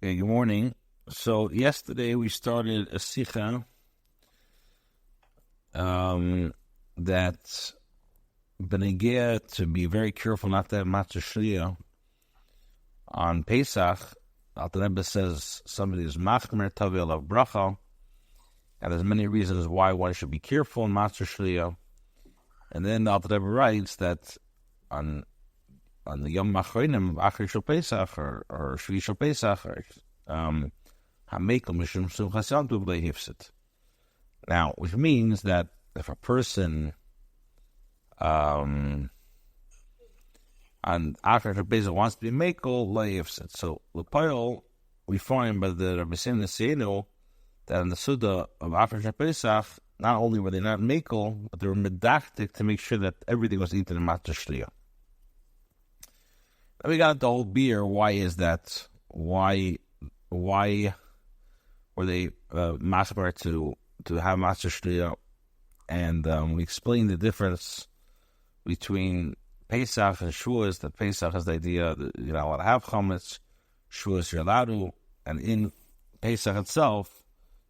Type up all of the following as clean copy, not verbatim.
Okay, good morning. So yesterday we started a Sicha that Benegea to be very careful not to have matzah shliya on Pesach. Alter Rebbe says somebody is machmer tavel of bracha, and there's many reasons why one should be careful in matzah shliya. And then Alter Rebbe writes that on the Yom Machronim of Acharon Shel Pesach or Shvi Shel Pesach, Hamekel Mishum Simchas Yom Tov Leihifsit. Now, which means that if a person on Acharon Shel Pesach wants to be Mekel Leihifsit, so L'Poil, we find by the Rabbi Sim Nesenu that in the Suda of Acharon Shel Pesach, not only were they not Mekel, but they were medactic to make sure that everything was eaten in Matzah Shliya. Then we got the whole beer. Why is that? Why were they machmer to have matzah shliya? And we explained the difference between Pesach and Shavuos. That Pesach is the idea that you're not allowed to have chametz. Shavuos you're allowed to. And in Pesach itself,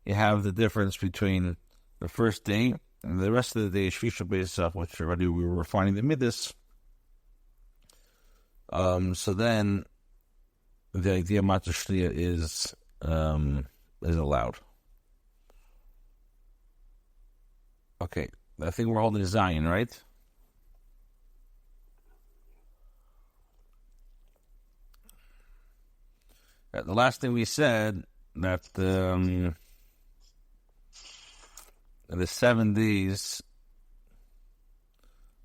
you have the difference between the first day and the rest of the day, Shvi Shel Pesach, which already we were refining the midas. So then, the idea of matzah shliya is allowed. Okay, I think we're holding Zion, right? The last thing we said that the 7 days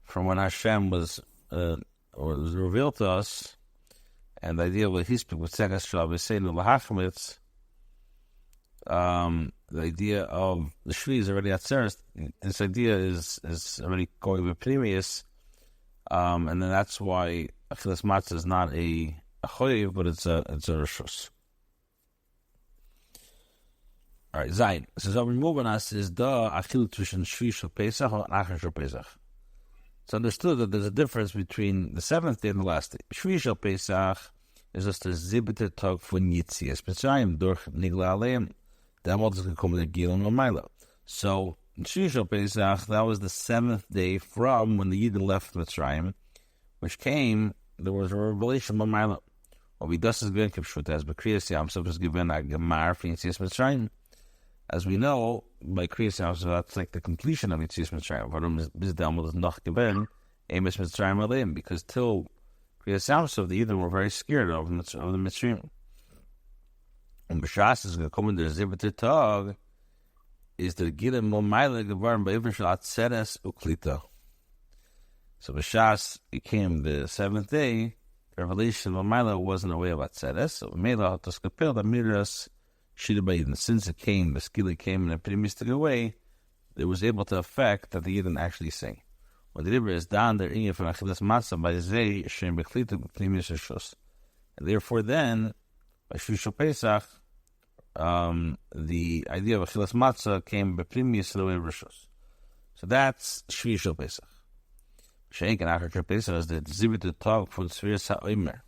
from when Hashem was or it was revealed to us, and the idea of hispik with sekas shel aviseinu lahachmitz, the idea of the shvi is already atzeres. This idea is already going with pnimius, and then that's why achilas matzah is not a choyev, but it's a rishus. All right, Zayin. So what we're moving us is the achil tushon shvi shel Pesach or Acharon Shel Pesach. It's understood that there's a difference between the 7th day and the last day. Shvi Shel Pesach is just a zibete tag von Yitzias Mitzrayim durch Nigla Aleim. Damals is gekommen der Gilon Omayla. So Shvi Shel Pesach, that was the 7th day from when the Yidden left Mitzrayim, which came, there was a revelation of Omayla. What we does is given Kipshut as Bekriyas Yamsov is given a Gemar for Yitzias Mitzrayim. As we know, by Kriyas Yamsov, that's like the completion of Yitzias Mitzrayim. Warum is Damals noch given Emes Mitzrayim Aleim? Because till Kriyas Yamsov, the Yidden were very scared of the Mitzrayim. And B'shas is going to come in the Zibbeter Tag, is the Gilem Momayla Gevarm Ba'ivin Shal Atzeres Uklita. So B'shas, it came the 7th day, the revelation of Momayla wasn't a way of Atzeres, so Momayla Toskapil, the Miras, Shida Ba'idin. Since it came, the Skila came in a pretty mystic way, it was able to affect that the Yidden actually sing. What the Libra is down there in from Achilas Matzah by Zay, Shem Bechlita, Pnimius Rishos. And therefore then, by Shvi Shel Pesach, the idea of Achilas Matzah came by Pnimius Rishos. So that's Shvi Shel Pesach. Sheik and Acharon Shel Pesach is the Zibit Tag for the Sfiras HaOmer.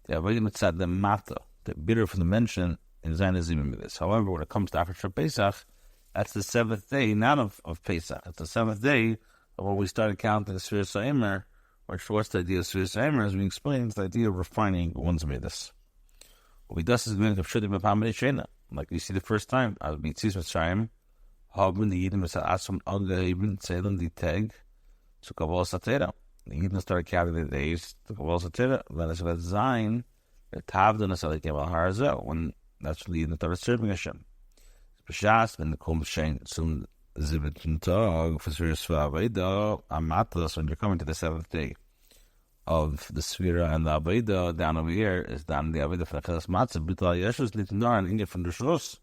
The Avodim Mitzad the Mata, the bitter from the mention in Zionizim this. However, when it comes to Acharon Shel Pesach, that's the 7th day, not of Pesach. It's the 7th day of when we started counting the Sfiras HaOmer, which what's the idea of Sfiras HaOmer, as we explained, it's the idea of refining one's midas. What we do is going to Shudim B'Pamei Shena, like we see the first time, I would be Tzis Mitzrayim, Haben the Yidden Mitzad Atzum Agahibin Tzedem the Teg to Kabbalah Satera. The Yidden started counting the days to Kabbalah Satera. Then it's about Zayin, the Tavdan is like Kabbalah Harzel, when that's when the Yidden started serving Hashem. B'shas, when the Kum Shein, some Zibit Tag, for Sfiras V'Aveda, Amatas, when you're coming to the 7th day of the Sfira and the Aveda, down over here is down the Aveda for the Achilas Matzah, B'tal Yeshus, Litnar, and Inge from the Shus.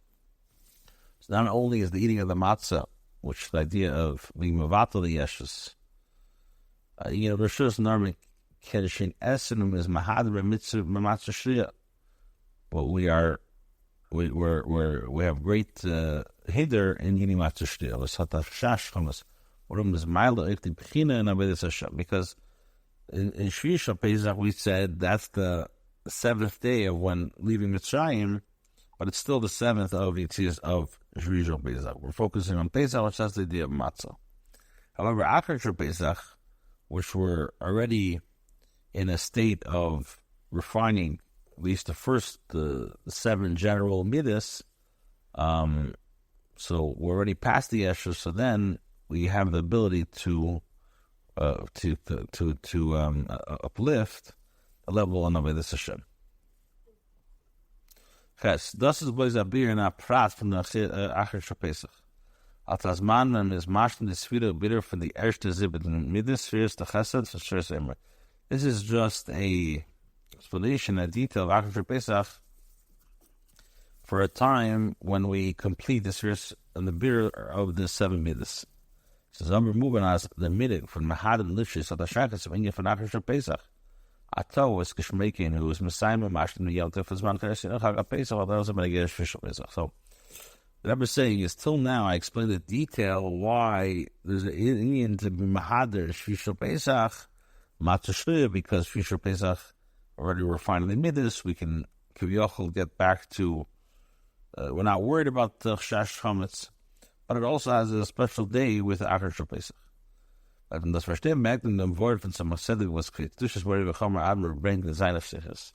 So not only is the eating of the Matzah, which is the idea of being Mavatal the Yeshus, the Shus, Narmik, Kedishin Esenum is Mahadra Mitzvah Matzah Shriya. But we have great hider in eating Matzah Shriya. It's Hataf Shash Chamas. Warum is Maila Ekti Bechina and Avedas Hashem? Because in Shvi Shel Pesach we said that's the the seventh day of when leaving Mitzrayim, but it's still the seventh of Yitzias of Shvi Shel Pesach. We're focusing on Pesach, which has the idea of matzah. However, Acharon Shel Pesach, which we're already in a state of refining, at least the 7 general midas, so we're already past the Esher, so then we have the ability to uplift the level of Avodas Hashem. Ches, das ist bloß ein Bier in a Prat von der Acharon Shel Pesach. Als das Mann, wenn es macht, die Sphäre bitter von the erste 7 midas, first the Chesed, for sure Emer. This is just a explanation, a detail of Acharon Shel Pesach for a time when we complete the series and the beer of the 7 midas. So some moving as the midig from Mahad and Lishis, so the Shakas of India from Acharon Shel Pesach. Ato was Kishmakin, who was Messiah Mashtin, the Yelta for Zman Keresin, Chag Pesach, or those of the Shel Pesach. So, what I'm saying is, till now, I explained the detail why there's an Indian to be Mahader, Shvi Shel Pesach, Matzah, because Shvi Shel Pesach already refined the midas, we can get back to, we're not worried about the Chash Chametz, but it also has a special day with Acharon Shel Pesach. Und das Verstehen merkt in dem Wort von Samachsedig was kritisch ist, wo wir kommen, Adler bringt in seine Sichos.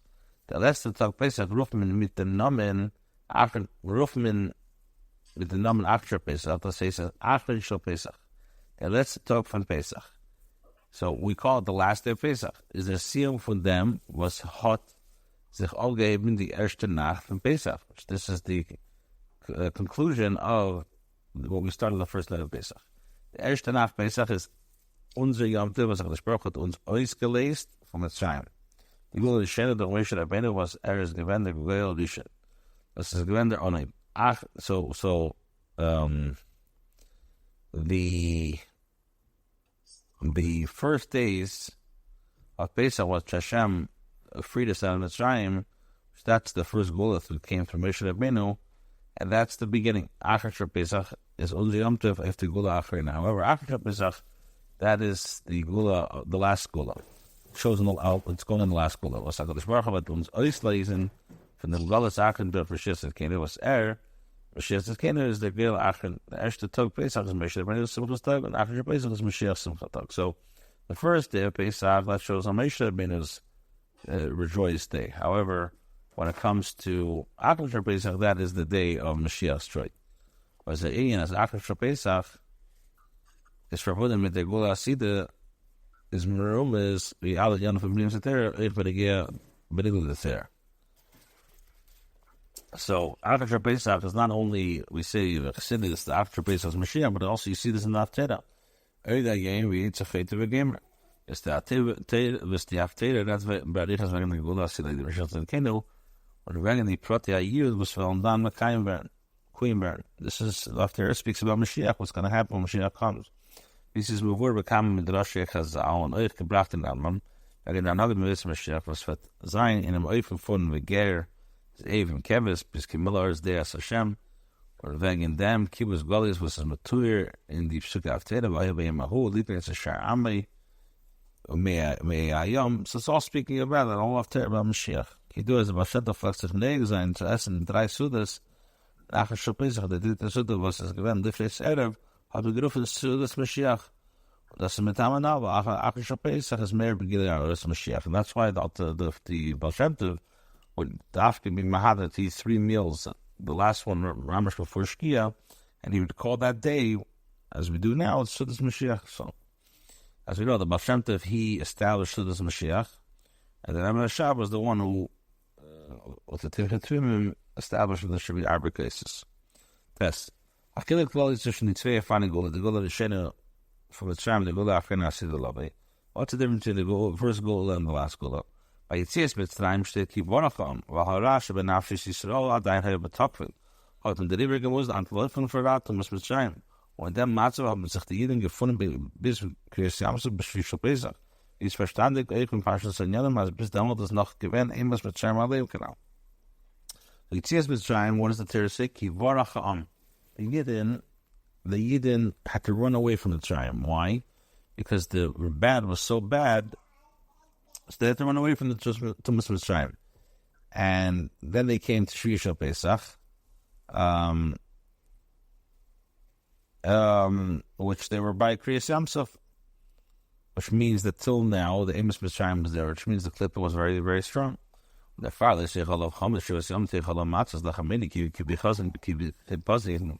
Der letzte Tag Pesach ruft man mit dem Namen Acharon Shel Pesach, das heißt Acharon Shel Pesach. Der letzte Tag von Pesach. So we call it the last day of Pesach. Is der Siyum von dem, was hat sich aufgegeben die erste Nacht von Pesach. This is the conclusion of what we started the first day of Pesach. The erste Nacht Pesach is unser Yom Tov, was gesprochen hat, uns ausgelesen von Mitzrayim. Die Gule Shene der Moshe Rabbeinu was ist gewähnt der Kolel Rishon. Das ist gewähnt der Onim. The first days of Pesach was Hashem freed us out of Mitzrayim. That's the first Gula that came from Moshe Rabbeinu, and that's the beginning. Acharon Shel Pesach is unser Yom Tov after Gula Acharon. However, Acharon Shel Pesach, that is the Gula, the last Gula. Shows in it's going in the last Gula. Was HaKadosh Baruch Hu hat uns auslesen von der Gulas Acharon durch Rishis Kenu, was Rishis Kenu is the Gula Acharon. The erste Tag Pesach is Moshe Rabbeinu Simchas Tag, and Acharon Shel Pesach is Mashiach Simchas Tag. So, the first day of Pesach, that shows on Moshe Rabbeinu's rejoiced day. However, when it comes to Acharon Shel Pesach, that is the day of Mashiach's joy. Whereas the Indian as Acharon Shel Pesach is verbunden mit der Gula Asida, is Merum is the alle Jan von Blim Seter, even the Benigul there. So Acharon Shel Pesach is not only we say Chassidus, the Acharon Shel Pesach is Mashiach, but also you see this in the Haftarah. That game we eat a fate of a gamer. It's the Haftarah, that's why it has been the Gula Asida, the Rishon and Kenu, or the Wagon the Protea Yud was from Dan Makayim Queen Bern. This is after it speaks about Mashiach, what's going to happen when Mashiach comes. This is before we come with Rashi has on euch gebracht in Alman. Again, I'm not going to miss Mashiach, was wird sein in einem Eufen von Veger, even Kevis, bis Kimillar is there as Hashem, or wegen dem, Kibbutz Golis was a matur in the Psuke Haftarah, weil bei Mahu, Lippin is a Shar Amri, Ayom. So it's all speaking about it, all Haftarah about Mashiach. Kidu is about Shet of Flexes Neg sein, zu essen 3 Sudas, Acharon Shel Pesach, der dritte Suda, was es gewinnt, Lifres Erev, hat gerufen zu das Mashiach. Das ist mit Amanava. Acharon Shel Pesach is mehr Begillah das Mashiach. And that's why the Baal Shem Tov would after being Mahadat, these 3 meals, the last one, Ramash before Shkia, and he would call that day, as we do now, it's Sudas Mashiach. So, as we know, the Baal Shem Tov, he established Sudas Mashiach, and then Amar Shab was the one who, with the Tivim, established the Shabbat Arba cases. Yes. Achilek Kolel zwischen die 2 erfahrenen Gula, the Gula Rishena from the Mitzrayim, the Gula Acharon Asida Lavi. What's the difference between the first Gula and the last Gula? Bei Yitzias Mitzrayim steht Kiboracham, Vahara Shebenafshis Yisrael Adain Haya Betokvil. Hat der River gemusst Antworten verraten muss Mitzrayim. Und in dem Matze haben sich die Jiden gefunden bis Kriyas Yamsuf bis Shvi Shel Pesach. Ist verstandig euch in Parshas Sanyanim, als bis damals das noch gewähnt, was Mitzrayim erleben kann. Yitzias Mitzrayim, what is the Torah say? Kiboracham. The Yidden had to run away from the Mitzrayim. Why? Because the bad was so bad, so they had to run away from the Mitzrayim. And then they came to Shvi Shel Pesach, which they were by Kriyas Yamsuf, which means that till now the Amos Mitzrayim was there, which means the Klippa was very, very strong. The father said, "Chalav Chametz Shivas Yom Tei Chalav Matzos Lachamini Ki Bichazin Ki Bipazin."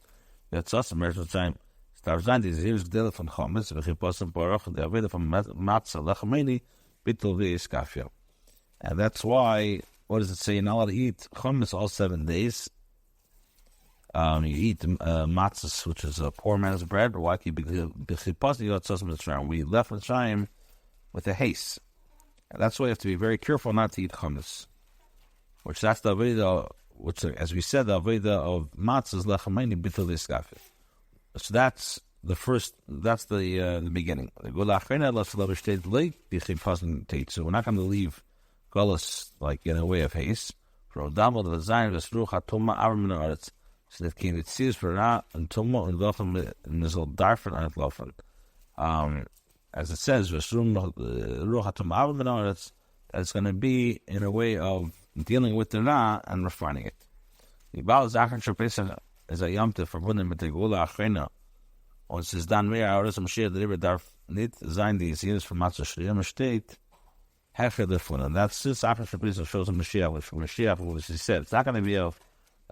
That's awesome. Mitzrayim. Starzain is here Gdela von Chametz V'Chipazin Baruch the Aveda from Matzah Lachamini Bittul V'Iskafia. And that's why, what does it say? You're not allowed to eat Chametz all 7 days. You eat matzahs, which is a poor man's bread. We left Mitzrayim with a haste. And that's why you have to be very careful not to eat chametz. Which that's the aveda, which, as we said, the aveda of matzahs lechamayni bitul iskafif. So that's the first. That's the beginning. So we're not going to leave galus like in a way of haste. So that came it sees for that and tumma and lochem and nizal darfen and lofen. As it says, that it's going to be in a way of dealing with the ra and refining it. The Baal Acharon Shel Pesach is a yomtiv verbunden mit der Gula Achrena. Und es ist dann mehr, aber das Mashiach darüber darf nicht sein, die Yeshias von Matzah Shriyam steht, Hecher davon. And that's since Acharon Shel Pesach shows a Mashiach, which from Mashiach, which he said, it's not going to be in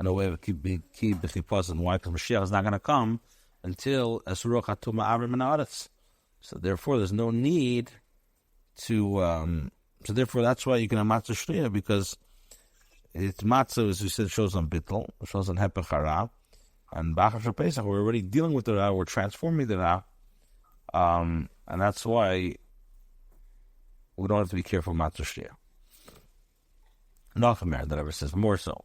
a way of keep the chippas, and why? Because Mashiach is not going to come until Esruach Hatuma Avrim and Aretz. So therefore, there's no need to. So therefore, that's why you can have matzah shriya, because it's matzah, as we said, shows on bittul, shows on hepech hara, and b'achar shel Pesach we're already dealing with the ra, we're transforming the ra, and that's why we don't have to be careful matzah shriya. Nochamer that ever says more so.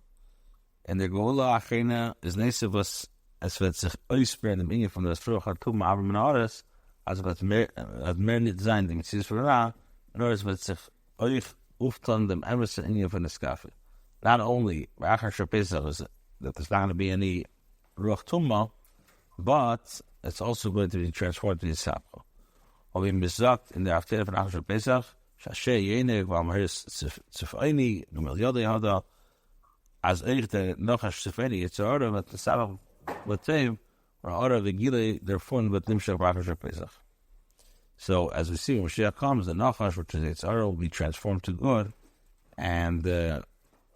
And the Gula Achrena is nesevus as wird sich ausbreiten im Inge von der Esruach Hatuma Avrim and Aretz, as wird mehr nicht sein, dem Mitzvahs für ra, in order wird sich euch auftan dem Emerson Inge von der Skafe. Not only Acharon Shel Pesach is that there's not going to be any Ruach Tumma, but it's also going to be transformed to the Sapcho. Or we misakt in the Haftarah von Acharon Shel Pesach, Shashe Yenig, Valmaris Tzifayni, Numel Yodei Hada, as euch der Nochash Tzifayni, it's a order with the Sabbath Latev, or order the Gile, their fun with Nimshach Acharon Shel Pesach. So, as we see, when Mashiach comes, the Nachash, which is its order, will be transformed to good, and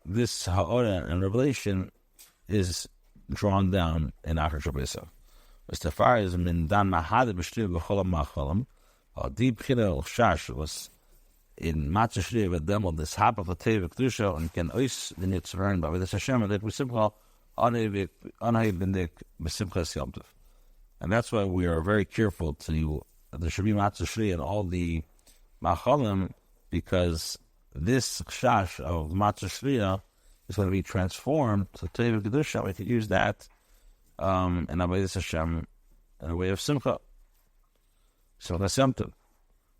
this Ha'ora and revelation is drawn down in Acharon Shel Pesach. As far as min dan mahad b'shliv b'cholam machalam, deep chila shash was in matzah shliv v'demol this hap of the teva kedusha and can ois the nitzvern by this Hashem that we simcha anay b'ndik b'simchas Yom Tov. And that's why we are very careful to there should be matzah shliv and all the machalim, because this chash of matzah shliya is going to be transformed to teva kedusha. We could use that and avodas Hashem in a way of simcha. So that's Yom Tov.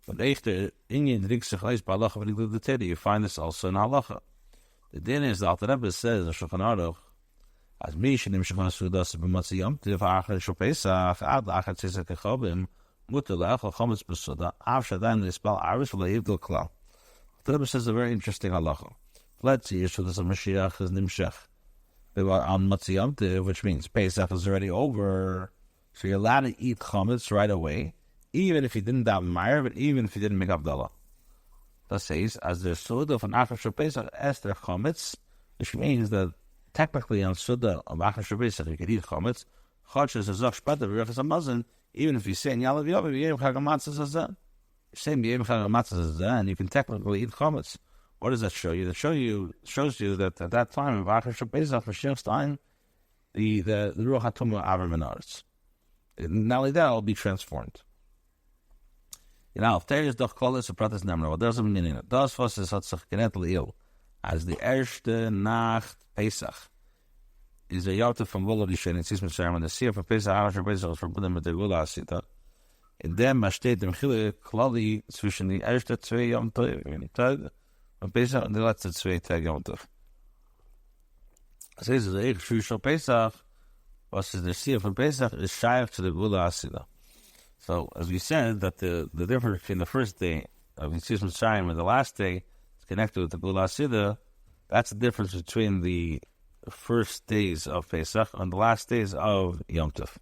But after Inyan drinks sich eis by halacha v'niglu d'tedi, you find this also in halacha. The din is the Alter Rebbe says in Shulchan Aruch, as mi shenim shemar sudas b'matzah Yom Tov Acharon Shel Pesach ad la'achar tzeitzak echabim mutar la'achal chametz b'suda av shadayin l'yispal aris v'le'yivdil klal. The Rebbe says a very interesting halacha. Let's see, Yeshudas HaMashiach is nimshach on Matzah Yom Tov, which means Pesach is already over, so you're allowed to eat chametz right away, even if you didn't daven Meir, but even if you didn't make Havdalah. That says, as the Suda of an Acharon Shel Pesach Esther chametz, which means that technically on Suda of Acharon Shel Pesach you can eat chametz. Chotsh is a zach shpata v'rechas hamazon, even if you say in Yalav Yom, you say Yem Chag HaMatzah, and you can technically eat chametz. What does that show you? That shows you that at that time of Acharon Shel Pesach, Mashiach's time, the Ruach HaTumah Avrim and Aretz. Not only that, it will be transformed. You know, if there is doch Kolel so prates nemmer, what does it mean? Das was es hat sich genet leil, as the erste Nacht Pesach is a Yom from Volodishen in Sism Sharm, and the Siyah for Pesach, Acharon Shel Pesach is verbunden mit der Gula Asita. In dem steht im Chile Klali zwischen die erste zwei Yom Tov, von Pesach und die letzte zwei Tage Yom Tov. Das heißt, der Eich Shel Pesach, was ist der Siyah von Pesach, is shaykh to the Gula Asita. So, as we said, that the difference between the first day of Yitzis Mitzrayim and the last day is connected with the Gula Asida. That's the difference between the first days of Pesach and the last days of Yom Tov.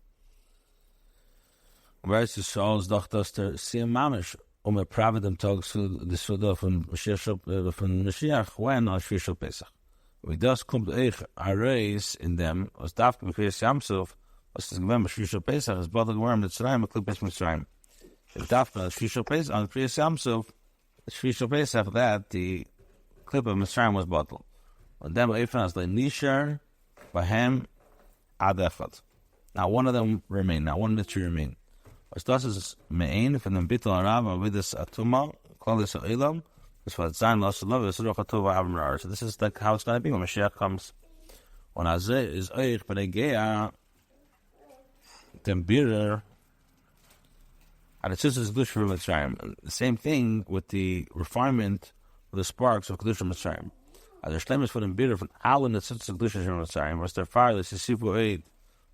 Whereas you saw doch, dass der Siyam Mamish pravet dem Tag zu the Suda von Mashiach when on Shvi Shel Pesach. Wie das kommt euch a raise in them, was darf B'Kriyas Yamsuf, was ist gewähnt bei Shvi Shel Pesach, ist Bada gewähnt Mitzrayim, mit Klippes Mitzrayim. If darf bei Shvi Shel Pesach, on Kriyas Yamsuf, Shvi Shel Pesach, that the clip of Mitzrayim was bottled. And then Eifen as the Nishar, Bahem, Ad Echad. Now one of them remain, now one mitzvah remain. Was das ist Me'ein, von dem Bittel Arav, Avidas Atuma, Kolel Elam, das war Zayin Las Love, das Ruch Atova Avim Rar. So this is like how it's going to be when Mashiach comes. When Azeh is Eich, but Egea, dem Birer, and it's just as good for Mitzrayim. The same thing with the refinement of the sparks of Kedusha Mitzrayim. As der Schleim ist von dem Birer von allen the Tzitz of Kedusha Mitzrayim, was der Fire, the Sisifu Eid,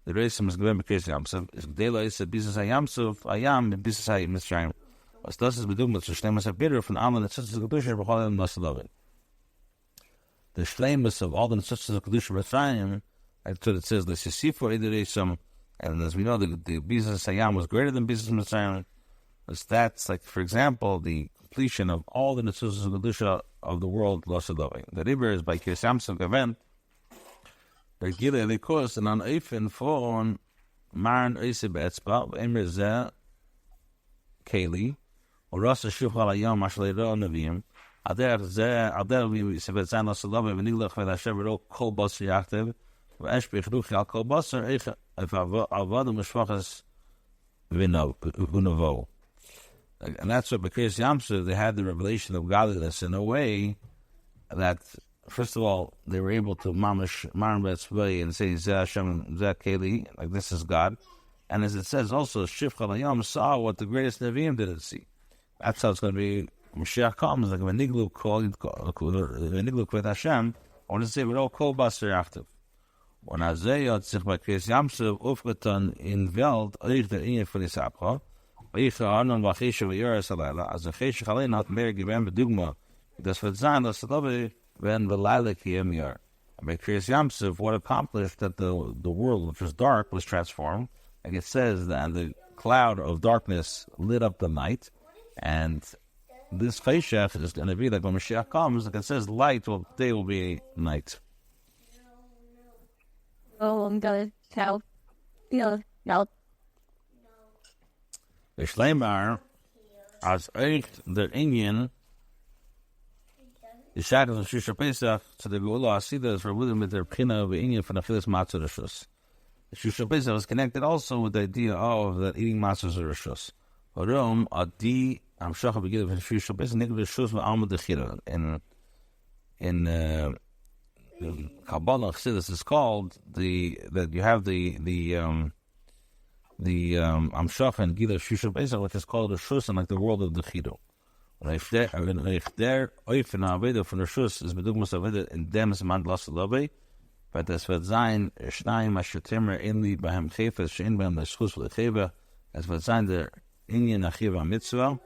the Reisim is given because Yamsuf, is Gdela is a business Yamsuf, Ayam, and business Mitzrayim. Was das ist bedingt, was der Schleim ist a Birer von allen the Tzitz of Kedusha, B'cholim Nasalovin. The Schleim is of all the Tzitz of Kedusha Mitzrayim, that's what it says, the Sisifu Eid Reisim, and as we know, the business Ayam was greater than business Mitzrayim. That's like, for example, the completion of all the Nitzuzas of Kedusha of the world, Losadoving. The Riber is by Kirsamsuk event, the Gile Likos, and on Eifen Foron, Maran Eise Be'etzba, Emir Zeh, Keli, or Rasa Shufal Ayam, Ashleiro Neviim, Ader Zeh, Ader Vi Sebetzan Losadoving, Venilach Vedashev, Kol Basar Yachtev, Veshbech Ruchi Al Kol Basar, If Avadu Meshvachas Vinavo. And that's what B'Kriyas Yamsuf, they had the revelation of godliness in a way that, first of all, they were able to mamish Maran Be'etzvei and say Zeh Hashem, Zeh Keli, like this is God. And as it says also, Shifchal Hayam saw what the greatest Nevi'im didn't see. That's how it's going to be. Mashiach comes like Veniglu Kvet Hashem. I want to say we're all Kol Basar Yachtiv. When Azeh hat sich bei B'Kriyas Yamsuf aufgetan in Welt, euch der Inge von Isabcha, Acharon Shel Pesach, as a Cheshach allein hat mehr gewähnt bedugma, das wird sein, dass es dabei werden V'Laila Ki Yom Yor. And by B'Kriyas Yamsuf, what accomplished that the world which was dark was transformed. Like it says that the cloud of darkness lit up the night, and this Cheshach is going to be like when Mashiach comes, like it says, day will be night. Oh, I'm gonna tell. No. The Shleimar, as euch der Inyan, the Shackles of Shvi Shel Pesach, to the Geula Asida is verbunden mit der Pchina of the Inyan from the Achilas Matzah Rishus. The Shvi Shel Pesach is connected also with the idea of that eating matzahs of Rishus. Warum, Adi, am Shach begin with Shvi Shel Pesach, Nikol Rishus v'Alma Dechira. In Kabbalah Chassidus is called that you have the Amshach and Gila Shvi Shel Pesach, which is called the Shus, and like the world of the Chido. If there Oifen Aveda from the Shus is Bedugmas Aveda in Dems Man Lassalabe, but das wird sein Schneim Ashetimmer Inli Bahem Chefes Shein Bahem the Shus Lecheva, as wird sein der Inyan Achiva Mitzvah,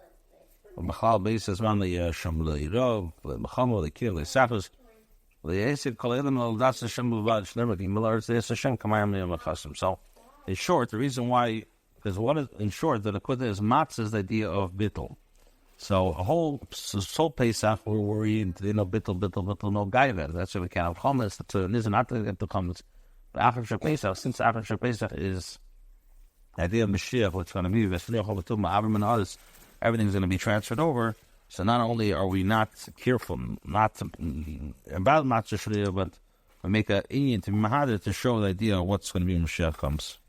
und Bechal Beis as man the Shem Leirov, Mechamo Lekir Lesachos, Le'esik Kolelim L'Das Hashem B'Vad Shnemer Gimel Arz Hashem Kamayim Le'yam Achasim. So in short, the reason why, because in short, the Likkutei is matzah is the idea of bittul. So a whole Pesach where we bittul no gaiver. That's why we can't have chometz. So it is not to get the chometz. But Acharon Shel Pesach, since Acharon Shel Pesach is the idea of Mashiach, what's going to be everything's going to be transferred over. So not only are we not careful, not about matzah shliya, but we make an inyan to be mahadir to show the idea of what's going to be when Mashiach comes.